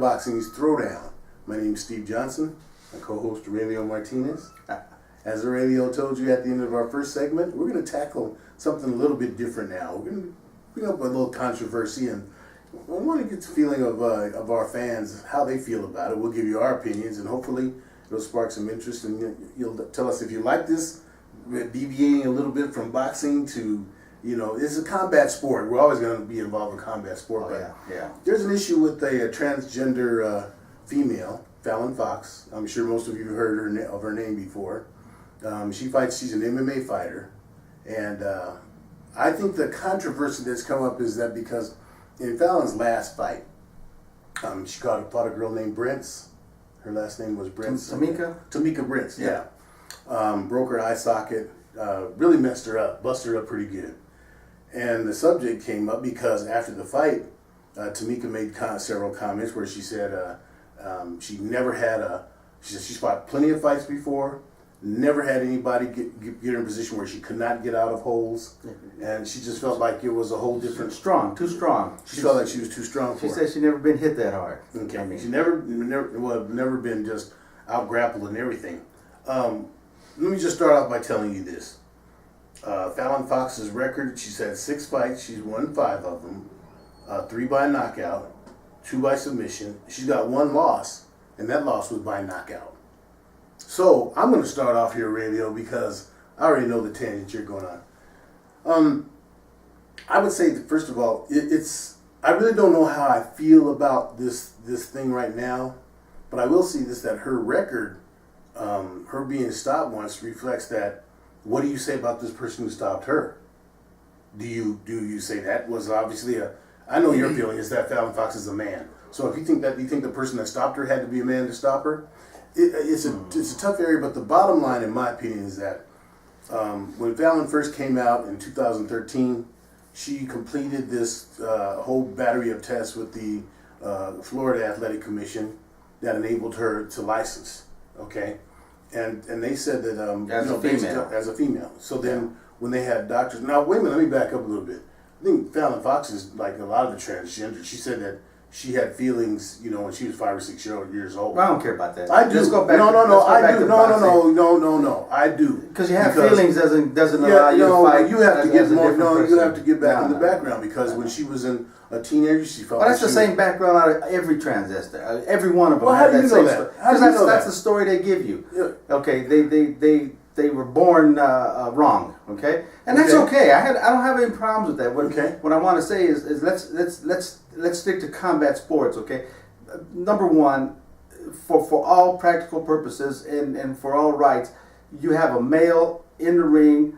Boxing's Throwdown. My name is Steve Johnson. My co-host Aurelio Martinez. As Aurelio told you at the end of our first segment, we're going to tackle something a little bit different now. We're going to bring up a little controversy, and we want to get the feeling of our fans, how they feel about it. We'll give you our opinions, and hopefully it'll spark some interest, and you'll tell us if you like this. We're deviating a little bit from boxing to, it's a combat sport. We're always going to be involved in combat sport. Yeah. There's an issue with a transgender female, Fallon Fox. I'm sure most of you have heard of her name before. She's an MMA fighter. And I think the controversy that's come up is that because in Fallon's last fight, she fought a girl named Brentz. Her last name was Brentz. Tamika Brentz, yeah. Broke her eye socket, really messed her up, busted her up pretty good. And the subject came up because after the fight, Tamika made several comments where she said she never had she said she's fought plenty of fights before, never had anybody get her in a position where she could not get out of holes, and she just felt like it was a whole different... Too strong. She felt like she was too strong for her. She said she never been hit that hard. Okay, she never been just out-grappled and everything. Let me just start off by telling you this. Fallon Fox's record, she's had 6 fights, she's won 5 of them, 3 by knockout, 2 by submission. She's got 1 loss, and that loss was by knockout. So, I'm going to start off here, Radio, because I already know the tangent you're going on. I would say that, first of all, I really don't know how I feel about this thing right now, but I will see this, that her record, her being stopped once, reflects that. What do you say about this person who stopped her? Do you say that was obviously I know your feeling is that Fallon Fox is a man. So if you think the person that stopped her had to be a man to stop her, it's a tough area. But the bottom line, in my opinion, is that when Fallon first came out in 2013, she completed this whole battery of tests with the Florida Athletic Commission that enabled her to license. Okay. And they said that as a female. So then when they had doctors, now wait a minute, let me back up a little bit. I think Fallon Fox is like a lot of the transgender. She said that she had feelings, when she was 5 or 6 years old. Well, I don't care about that. I do. Let's go back. No, I do. Because you have feelings doesn't allow you to fight. You have to get more. No, you have to get back in the background because when she was a teenager, she felt. Well, that's the same background out of every transgender. Every one of them. Well, how do you know that? Because that's the story they give you. Yeah. Okay, they were born wrong. Okay, and that's okay. I don't have any problems with that. What I want to say is let's stick to combat sports. Okay, number one, for all practical purposes and for all rights, you have a male in the ring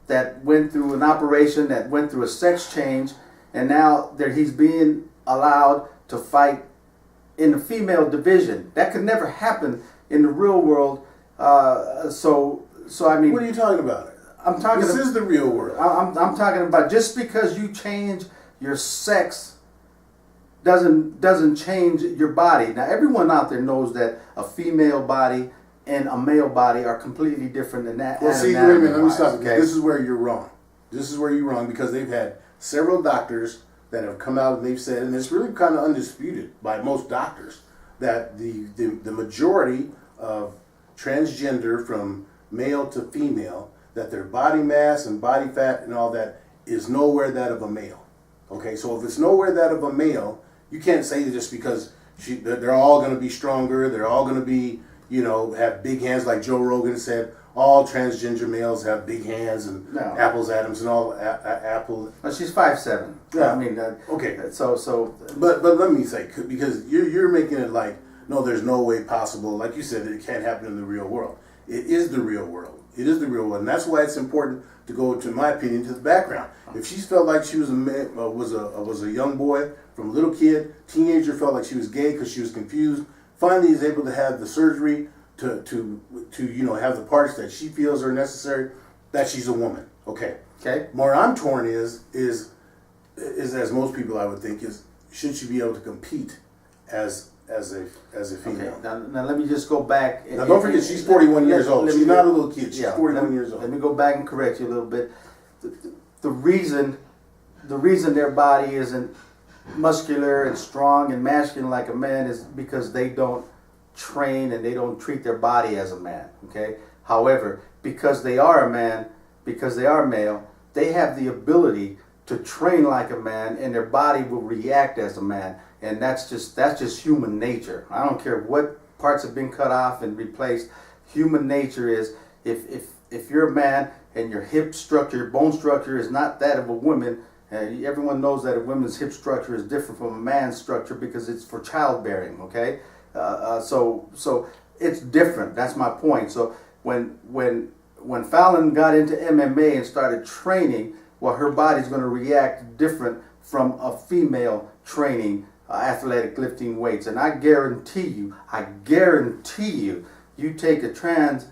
that went through an operation, that went through a sex change. And now he's being allowed to fight in the female division. That could never happen in the real world. So I mean, what are you talking about? This is the real world. I'm talking about just because you change your sex doesn't change your body. Now everyone out there knows that a female body and a male body are completely different than that. Well, see, wait a minute. Let me stop. Okay? This is where you're wrong. This is where you're wrong because they've had several doctors that have come out and they've said, and it's really kind of undisputed by most doctors, that the majority of transgender from male to female, that their body mass and body fat and all that is nowhere that of a male. Okay, so if it's nowhere that of a male, you can't say that just because they're all going to be stronger, they're all going to be, have big hands like Joe Rogan said. All transgender males have big hands and Apple's Adams and all Apple. Well, she's 5'7". Yeah. I mean, okay. So. But let me say, because you're making it like, no, there's no way possible. Like you said, it can't happen in the real world. It is the real world. It is the real world, and that's why it's important to go, to my opinion, to the background. If she felt like she was a young boy from a little kid, teenager, felt like she was gay because she was confused, finally is able to have the surgery to have the parts that she feels are necessary, that she's a woman. Okay. Where I'm torn is as most people I would think is, should she be able to compete as a female? Okay. Now let me just go back. Now don't forget, she's 41 years old. She's not a little kid. She's 41 years old. Let me go back and correct you a little bit. The reason their body isn't muscular and strong and masculine like a man is because they don't train and they don't treat their body as a man. Okay. However, because they are a man, because they are male, they have the ability to train like a man, and their body will react as a man. And that's just human nature. I don't care what parts have been cut off and replaced. Human nature is if you're a man and your hip structure, your bone structure is not that of a woman. Everyone knows that a woman's hip structure is different from a man's structure because it's for childbearing. Okay, so it's different. That's my point. So when Fallon got into MMA and started training, well, her body's going to react different from a female training athletic lifting weights. And I guarantee you, you take a trans,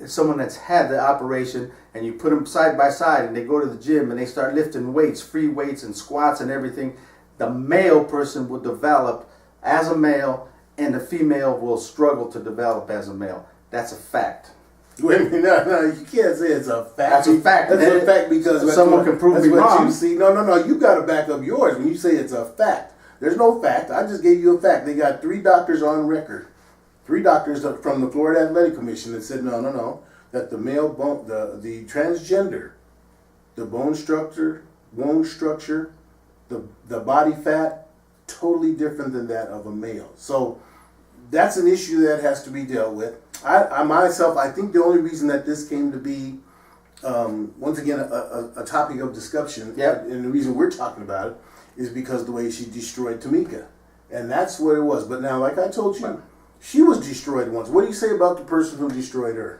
someone that's had the operation, and you put them side by side, and they go to the gym and they start lifting weights, free weights and squats and everything, the male person will develop as a male, and the female will struggle to develop as a male. That's a fact. Wait a minute, no, you can't say it's a fact. That's a fact. That's a fact because someone can prove me wrong. You see, no, you got to back up yours when you say it's a fact. There's no fact. I just gave you a fact. They got 3 doctors on record, 3 doctors from the Florida Athletic Commission that said no, that the male bone, the transgender, the bone structure, the body fat, totally different than that of a male. So that's an issue that has to be dealt with. I myself, I think the only reason that this came to be, once again, a topic of discussion, yep, and the reason we're talking about it, is because the way she destroyed Tamika. And that's what it was. But now, like I told you, she was destroyed once. What do you say about the person who destroyed her?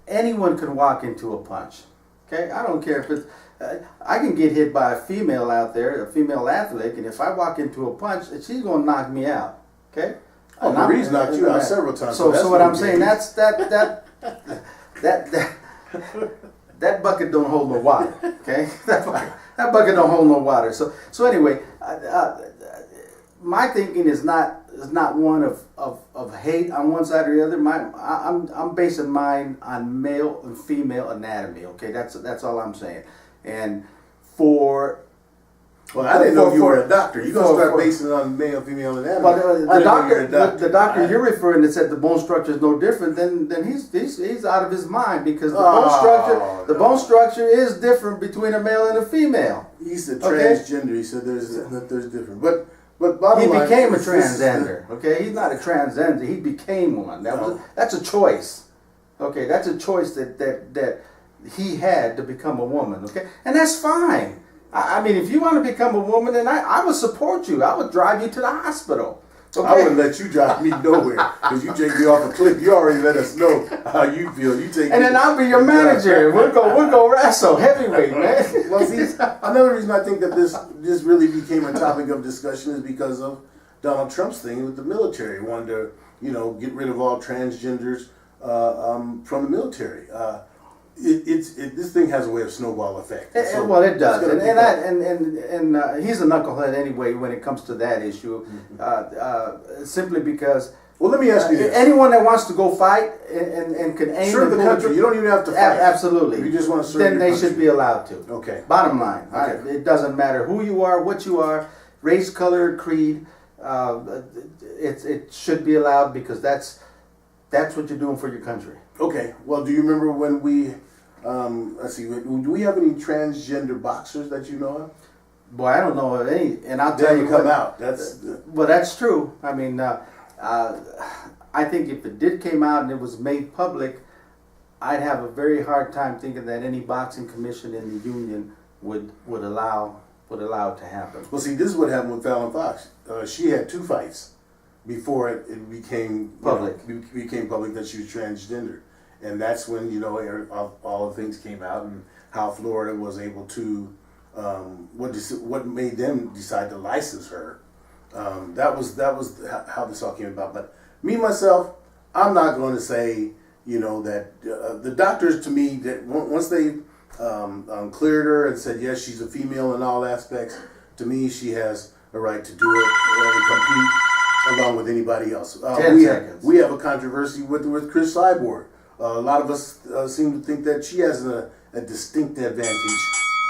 Anyone can walk into a punch. Okay? I don't care if it's... I can get hit by a female out there, a female athlete, and if I walk into a punch, she's going to knock me out. Okay? Oh, Marie's knocked you out several times. So what I'm saying, that bucket don't hold no water. Okay, that bucket don't hold no water. So anyway, my thinking is not one of hate on one side or the other. I'm basing mine on male and female anatomy. Okay, that's all I'm saying. And I didn't know you were a doctor. You're going to start basing it on male, female anatomy. Well, the doctor you're referring to said the bone structure is no different, then he's out of his mind because the bone structure is different between a male and a female. He's a transgender. He said there's different. But bottom line, he became a transgender. Okay, he's not a transgender. He became one. That's a choice. Okay, that's a choice that he had to become a woman. Okay, and that's fine. I mean, if you want to become a woman, then I would support you. I would drive you to the hospital. Okay? I wouldn't let you drive me nowhere because you take me off a cliff. You already let us know how you feel. You take, and then I'll be your manager. We'll go wrestle heavyweight, man. Well, see, another reason I think that this really became a topic of discussion is because of Donald Trump's thing with the military. He wanted to, get rid of all transgenders from the military. This thing has a way of snowball effect. Well, it does, and he's a knucklehead anyway when it comes to that issue. Simply because. Well, let me ask you this: anyone that wants to go fight and can aim serve the country, you don't even have to fight. Absolutely, you just want to serve. Then they should be allowed to. Okay. Bottom line, okay. It doesn't matter who you are, what you are, race, color, creed. It should be allowed because that's what you're doing for your country. Okay. Well, do you remember when we? Let's see. Do we have any transgender boxers that you know of? Boy, I don't know of any, and I'll tell you. Come out. Well, that's true. I mean, I think if it did came out and it was made public, I'd have a very hard time thinking that any boxing commission in the union would allow it to happen. Well, see, this is what happened with Fallon Fox. She had 2 fights before it became public. Became public that she was transgender. And that's when, all the things came out and how Florida was able to, what made them decide to license her. That was how this all came about. But me, myself, I'm not going to say, that the doctors, to me, that once they cleared her and said, yes, she's a female in all aspects, to me, she has a right to do it and compete along with anybody else. 10 seconds. We have a controversy with Cris Cyborg. A lot of us seem to think that she has a distinct advantage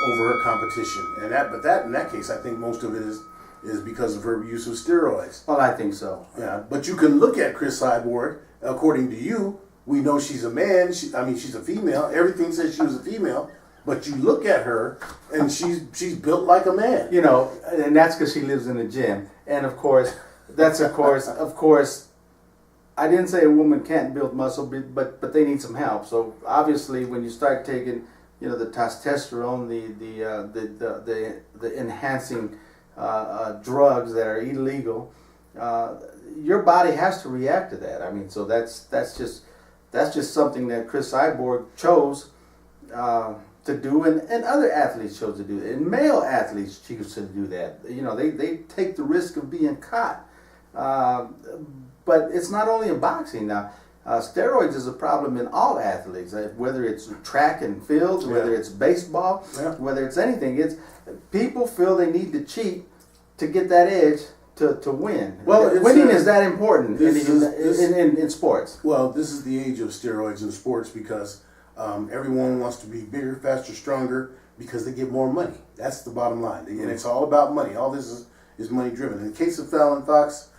over her competition. And that in that case, I think most of it is because of her use of steroids. Well, I think so. Yeah, but you can look at Cris Cyborg. According to you, we know she's a man. She's a female. Everything says she was a female. But you look at her, and she's built like a man. You know, and that's because she lives in a gym. And of course, of course, I didn't say a woman can't build muscle, but they need some help. So obviously, when you start taking, you know, the testosterone, the enhancing drugs that are illegal, your body has to react to that. I mean, so that's just something that Cris Cyborg chose to do, and other athletes chose to do that, and male athletes choose to do that. You know, they take the risk of being caught. But it's not only in boxing now. Steroids is a problem in all athletes, whether it's track and field, whether it's baseball, whether it's anything. It's people feel they need to cheat to get that edge to win. Well, winning is that important in sports. Well, this is the age of steroids in sports because everyone wants to be bigger, faster, stronger because they get more money. That's the bottom line, and it's all about money. All this is money driven. In the case of Fallon Fox,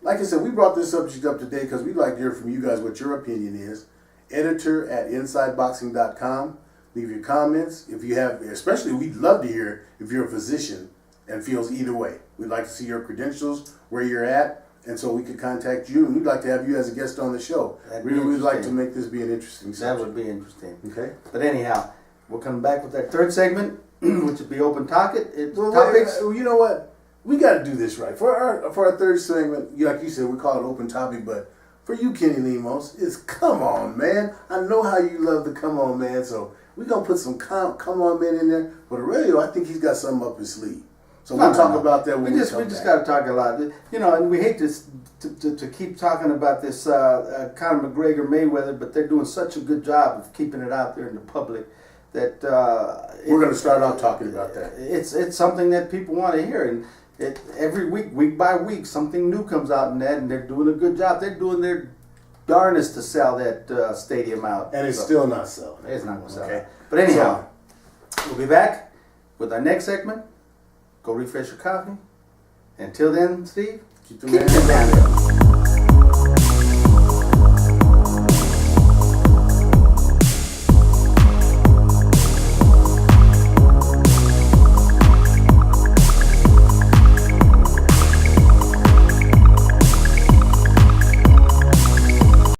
like I said, we brought this subject up today because we'd like to hear from you guys what your opinion is. Editor@InsideBoxing.com. Leave your comments. If you have, especially, we'd love to hear if you're a physician and feels either way. We'd like to see your credentials, where you're at, and so we could contact you, and we'd like to have you as a guest on the show. We'd like to make this be an interesting subject. That would be interesting. Okay. But anyhow, we'll come back with that third segment, which would be open topics. You know what? We got to do this right. For our third segment, like you said, we call it open topic, but for you, Kenny Lemos, it's come on, man. I know how you love the come on, man, so we're going to put some come on, man in there. But Aurelio, I think he's got something up his sleeve. So we'll talk about that when we come back. We just got to talk a lot. You know, and we hate to keep talking about this Conor McGregor Mayweather, but they're doing such a good job of keeping it out there in the public that we're going to start off talking about that. It's something that people want to hear, and every week by week, something new comes out in that, and they're doing a good job. They're doing their darnest to sell that stadium out, and it's still not selling. It's not going to sell. Okay. But anyhow, we'll be back with our next segment. Go refresh your coffee. Until then, Steve, keep the man down.